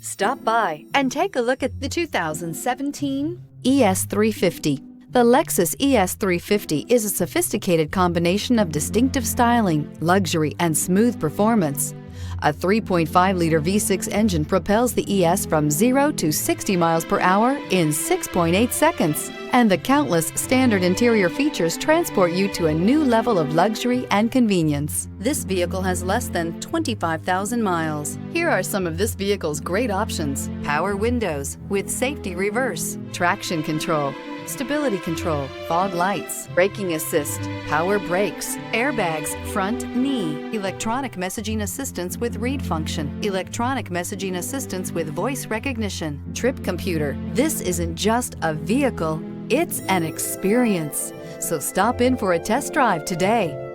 Stop by and take a look at the 2017 ES350. The Lexus ES350 is a sophisticated combination of distinctive styling, luxury, and smooth performance. A 3.5-liter V6 engine propels the ES from 0 to 60 miles per hour in 6.8 seconds, and the countless standard interior features transport you to a new level of luxury and convenience. This vehicle has less than 25,000 miles. Here are some of this vehicle's great options: power windows with safety reverse, traction control, stability control, fog lights, braking assist, power brakes, airbags, front knee, electronic messaging assistance with read function, electronic messaging assistance with voice recognition, trip computer. This isn't just a vehicle, it's an experience. So stop in for a test drive today.